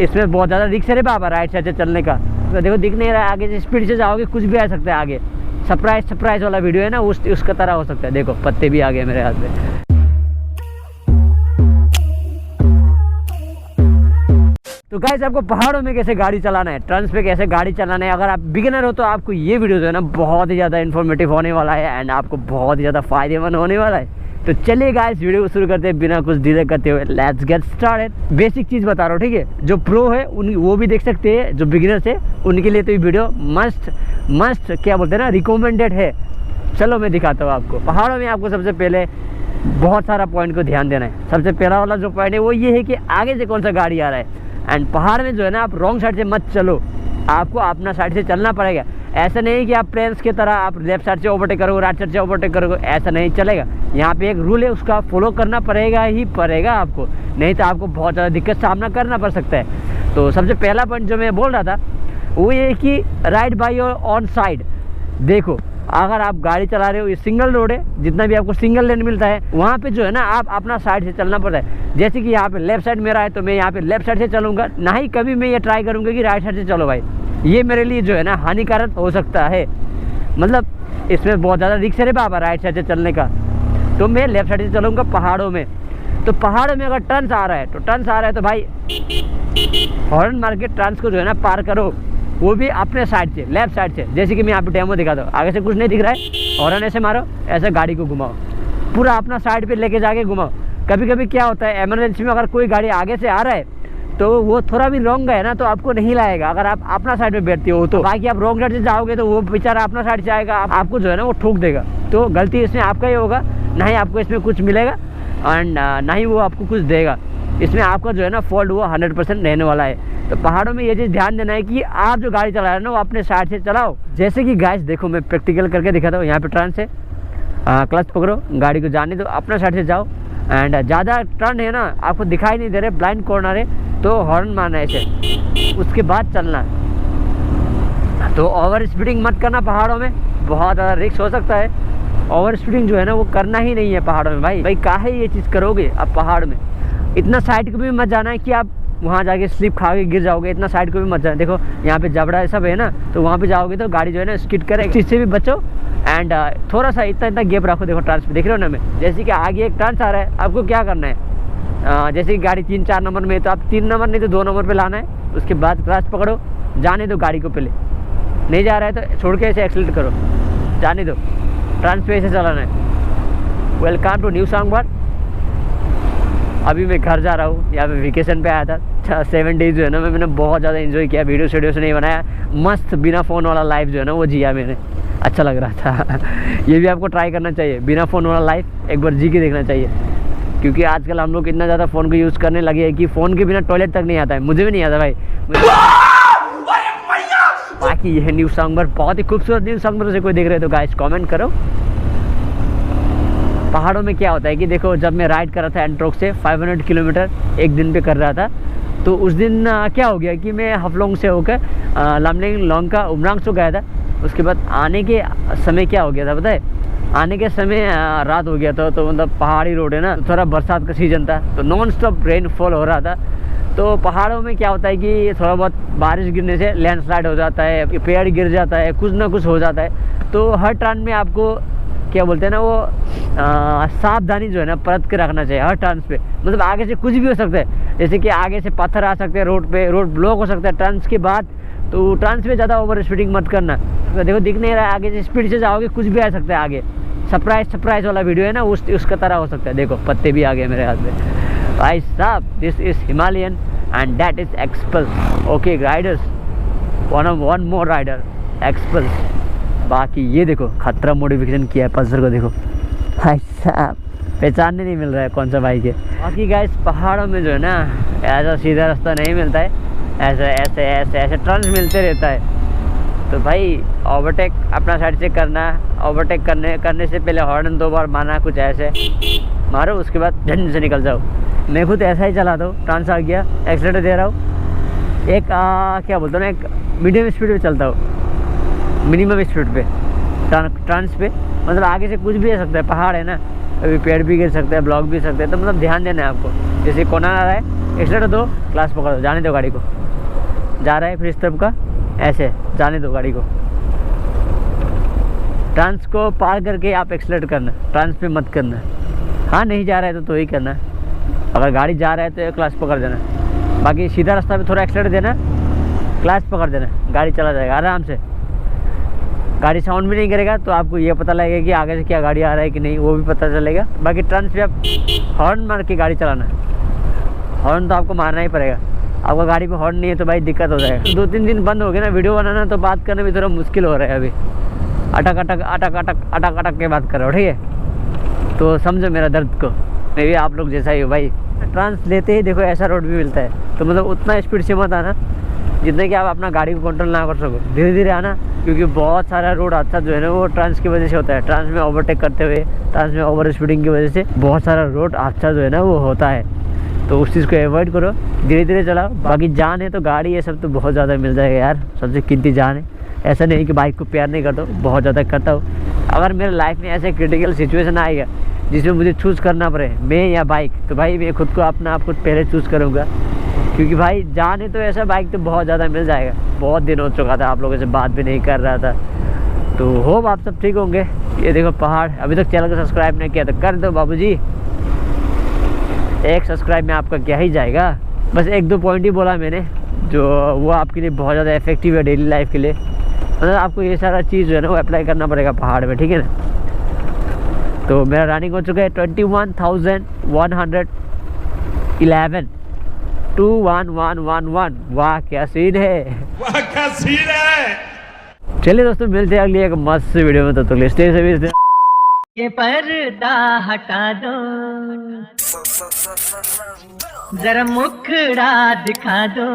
इसमें बहुत ज़्यादा रिस्क है रे बाबा राइट साइड से चलने का। तो देखो दिख नहीं रहा है, आगे से स्पीड से जाओगे कुछ भी आ सकता है आगे। सरप्राइज वाला वीडियो है ना, उसका तरह हो सकता है। देखो पत्ते भी आ गए मेरे हाथ में। तो गाइस आपको पहाड़ों में कैसे गाड़ी चलाना है, ट्रंस पे कैसे गाड़ी चलाना है, अगर आप बिगिनर हो तो आपको ये वीडियो जो है ना बहुत ही ज़्यादा इन्फॉर्मेटिव होने वाला है एंड आपको बहुत ही ज़्यादा फायदेमंद होने वाला है। तो चलिए गाइस वीडियो को शुरू करते हैं बिना कुछ डिले करते हुए। Let's get started. बेसिक चीज़ बता रहा हूँ, ठीक है। जो प्रो है वो भी देख सकते हैं, जो बिगिनर्स है उनके लिए तो ये वीडियो मस्ट क्या बोलते हैं ना, रिकमेंडेड है। चलो मैं दिखाता हूँ आपको। पहाड़ों में आपको सबसे पहले बहुत सारा पॉइंट को ध्यान देना है। सबसे पहला वाला जो पॉइंट है वो ये है कि आगे से कौन सा गाड़ी आ रहा है। एंड पहाड़ में जो है ना आप रॉन्ग साइड से मत चलो, आपको अपना साइड से चलना पड़ेगा। ऐसा नहीं कि आप प्लेन्स की तरह आप लेफ्ट साइड से ओवरटेक करोगे, राइट साइड से ओवरटेक करोगे, ऐसा नहीं चलेगा। यहाँ पे एक रूल है, उसका फॉलो करना पड़ेगा ही पड़ेगा आपको, नहीं तो आपको बहुत ज़्यादा दिक्कत सामना करना पड़ सकता है। तो सबसे पहला पॉइंट जो मैं बोल रहा था वो ये कि ride by your on side. देखो अगर आप गाड़ी चला रहे हो, ये सिंगल रोड है, जितना भी आपको सिंगल लेन मिलता है वहाँ पे जो है ना आप अपना साइड से चलना पड़ता है। जैसे कि यहाँ पे लेफ्ट साइड मेरा है तो मैं यहाँ पे लेफ्ट साइड से चलूँगा, ना ही कभी मैं ये ट्राई करूँगा कि राइट साइड से चलो भाई। ये मेरे लिए जो है ना हानिकारक हो सकता है, मतलब इसमें बहुत ज़्यादा रिस्क है रे बाबा राइट साइड से चलने का। तो मैं लेफ्ट साइड से चलूँगा पहाड़ों में। तो पहाड़ों में अगर टर्न्स आ रहा है तो भाई हॉर्न मार के टर्न्स को जो है ना पार करो, वो भी अपने साइड से, लेफ्ट साइड से। जैसे कि मैं यहाँ पे डेमो दिखाता हूँ, आगे से कुछ नहीं दिख रहा है, हॉर्न ऐसे मारो, ऐसे गाड़ी को घुमाओ, पूरा अपना साइड पे लेके जाके घुमाओ। कभी कभी क्या होता है इमरजेंसी में अगर कोई गाड़ी आगे से आ रहा है तो वो थोड़ा भी रॉन्ग है ना तो आपको नहीं लाएगा, अगर आप अपना साइड पे बैठते हो तो। बाकी आप रॉन्ग साइड से जाओगे तो वो बेचारा अपना साइड से आएगा, आपको जो है ना वो ठोक देगा। तो गलती इसमें आपका ही होगा, ना ही आपको इसमें कुछ मिलेगा एंड ना ही वो आपको कुछ देगा। इसमें आपका जो है ना फॉल्ट वो 100% रहने वाला है। तो पहाड़ों में ये चीज़ ध्यान देना है कि आप जो गाड़ी चला रहे हो ना वो अपने साइड से चलाओ। जैसे कि गाइस देखो मैं प्रैक्टिकल करके दिखाता हूँ। यहाँ पे टर्न से क्लच पकड़ो, गाड़ी को जाने दो, अपना साइड से जाओ एंड ज़्यादा टर्न है ना आपको दिखाई नहीं दे रहे, ब्लाइंड कॉर्नर है तो हॉर्न मारना है ऐसे, उसके बाद चलना। तो ओवर स्पीडिंग मत करना पहाड़ों में, बहुत ज़्यादा रिस्क हो सकता है। ओवर स्पीडिंग जो है ना वो करना ही नहीं है पहाड़ों में। भाई काहे ये चीज़ करोगे आप पहाड़ में। इतना साइड को भी मत जाना है कि आप वहाँ जाके स्लिप खा के गिर जाओगे, इतना साइड को भी मत जाना। देखो यहाँ पे जबड़ा सब है ना, तो वहाँ पे जाओगे तो गाड़ी जो है ना स्किड करे, इस चीज़ से भी बचो एंड थोड़ा सा इतना गैप रखो। देखो ट्रांस पे देख रहे हो ना मैं, जैसे कि आगे एक ट्रांस आ रहा है, आपको क्या करना है, जैसे कि गाड़ी 3-4 नंबर में है तो आप 3 नंबर नहीं तो 2 नंबर पर लाना है। उसके बाद क्लच पकड़ो, जाने दो गाड़ी को, पहले नहीं जा रहा है तो छोड़ के ऐसे एक्सीलरेट करो, जाने दो, ट्रांस पे ऐसे चलाना है। Welcome to new Sangwar. अभी मैं घर जा रहा हूँ, यहाँ पे वेकेशन पे आया था 7 डेज जो है ना मैंने बहुत ज़्यादा एंजॉय किया। वीडियो से नहीं बनाया, मस्त बिना फ़ोन वाला लाइफ जो है ना वो जिया मैंने, अच्छा लग रहा था। ये भी आपको ट्राई करना चाहिए, बिना फ़ोन वाला लाइफ एक बार जी के देखना चाहिए। क्योंकि आजकल हम लोग इतना ज़्यादा फ़ोन को यूज़ करने लगे हैं कि फ़ोन के बिना टॉयलेट तक नहीं आता है। मुझे भी नहीं आता भाई। बाकी ये न्यू सांगवर बहुत ही खूबसूरत न्यू सांगवर से कोई देख रहे तो गाइस कमेंट करो। पहाड़ों में क्या होता है कि देखो जब मैं राइड कर रहा था एंट्रोक से 500 किलोमीटर एक दिन पे कर रहा था, तो उस दिन क्या हो गया कि मैं हफलोंग से होकर लामलिंग लोंग का उमरांग सो गया था। उसके बाद आने के समय क्या हो गया था पता है, आने के समय रात हो गया था। तो मतलब पहाड़ी रोड है ना, तो थोड़ा बरसात का सीज़न था तो नॉन स्टॉप रेनफॉल हो रहा था। तो पहाड़ों में क्या होता है कि थोड़ा बहुत बारिश गिरने से लैंडस्लाइड हो जाता है, पेड़ गिर जाता है, कुछ ना कुछ हो जाता है। तो हर टर्न में आपको क्या बोलते हैं ना वो सावधानी जो है ना परत के रखना चाहिए हर टर्न्स पे। मतलब आगे से कुछ भी हो सकता है, जैसे कि आगे से पत्थर आ सकते हैं रोड पे, रोड ब्लॉक हो सकता है टर्न्स के बाद। तो टर्न्स पे ज़्यादा ओवर स्पीडिंग मत करना। तो देखो दिख नहीं रहा है, आगे से स्पीड से जाओगे कुछ भी आ सकता है आगे। सरप्राइज वाला वीडियो है ना उसका तरह हो सकता है। देखो पत्ते भी आ गए मेरे हाथ में भाई साहब। This is Himalayan and that is Xpulse. Okay riders, one more rider Xpulse. बाकी ये देखो खतरा मॉडिफिकेशन किया है पल्सर को, देखो भाई साहब पहचानने नहीं मिल रहा है कौन सा बाइक है। बाकी गाइस पहाड़ों में जो है ना ऐसा सीधा रास्ता नहीं मिलता है, ऐसे टर्न्स मिलते रहता है। तो भाई ओवरटेक अपना साइड से करना, ओवरटेक करने से पहले हॉर्न 2 बार मारना, कुछ ऐसे मारो, उसके बाद झंड से निकल जाओ। मैं खुद ऐसा ही चलाता हूँ, टर्न्स आ गया एक्सीलरेटर दे रहा हूँ, एक क्या बोलता हूँ ना, एक मीडियम स्पीड पे चलता हूँ, मिनिमम स्पीड पे टर्न्स पे। मतलब आगे से कुछ भी आ सकता है, पहाड़ है ना, अभी पेड़ भी गिर सकता है, ब्लॉक भी सकता है। तो मतलब ध्यान देना है आपको। जैसे कोना आ रहा है एक्सीलेटर दो, क्लास पकड़ दो, जाने दो गाड़ी को। जा रहा है फिर इस तरफ का, ऐसे जाने दो गाड़ी को। ट्रांस को पार करके आप एक्सीलेटर करना, ट्रांस पे मत करना। हाँ नहीं जा रहा है तो ही करना। अगर गाड़ी जा रहा है तो क्लास पकड़ देना, बाकी सीधा रास्ता पे थोड़ा एक्सीलेटर देना, क्लास पकड़ देना, गाड़ी चला जाएगा आराम से। गाड़ी साउंड भी नहीं करेगा तो आपको ये पता लगेगा कि आगे से क्या गाड़ी आ रहा है कि नहीं, वो भी पता चलेगा। बाकी ट्रांस पे आप हॉर्न मार के गाड़ी चलाना, हॉर्न तो आपको मारना ही पड़ेगा। आपका गाड़ी पे हॉर्न नहीं है तो भाई दिक्कत हो जाएगा। 2-3 दिन बंद हो गए ना वीडियो बनाना, तो बात करने में थोड़ा मुश्किल हो रहा है। अभी अटक अटक अटक अटक अटक अटक के बात कर रहा हो, ठीक है? तो समझो मेरा दर्द को, मैं भी आप लोग जैसा ही हो भाई। ट्रांस लेते ही देखो ऐसा रोड भी मिलता है, तो मतलब उतना स्पीड से मत आना जितने कि आप अपना गाड़ी को कंट्रोल ना कर सको। धीरे धीरे आना, क्योंकि बहुत सारा रोड हादसा जो है ना वो ट्रांस की वजह से होता है। ट्रांस में ओवरटेक करते हुए, ट्रांस में ओवर स्पीडिंग की वजह से बहुत सारा रोड हादसा जो है ना वो होता है। तो उस चीज़ को अवॉइड करो, धीरे धीरे चलाओ। बाकी जान है तो गाड़ी ये सब तो बहुत ज़्यादा मिल जाएगा यार, सबसे कीमती जान है। ऐसा नहीं कि बाइक को प्यार नहीं करता हूँ, बहुत ज़्यादा करता हूँ। अगर मेरे लाइफ में ऐसे क्रिटिकल सिचुएशन आएगा जिसमें मुझे चूज़ करना पड़े, मैं या बाइक, तो भाई मैं खुद को अपना आप कुछ पहले चूज़ करूँगा। क्योंकि भाई जान है तो ऐसा बाइक तो बहुत ज़्यादा मिल जाएगा। बहुत दिन हो चुका था आप लोगों से बात भी नहीं कर रहा था, तो होप आप सब ठीक होंगे। ये देखो पहाड़, अभी तक चैनल को सब्सक्राइब नहीं किया तो कर दो बाबूजी। एक सब्सक्राइब में आपका क्या ही जाएगा। बस 1-2 पॉइंट ही बोला मैंने, जो वो आपके लिए बहुत ज़्यादा इफेक्टिव है डेली लाइफ के लिए। मतलब आपको ये सारा चीज़ जो है ना वो अप्लाई करना पड़ेगा पहाड़ में, ठीक है ना? तो मेरा रनिंग हो चुका है 21,111 21,111। वाह क्या सीन है, वाह क्या सीन है। चलिए दोस्तों मिलते हैं अगली एक मस्त वीडियो में। तो स्टे से ये पर्दा हटा दो, जरा मुखड़ा दिखा दो।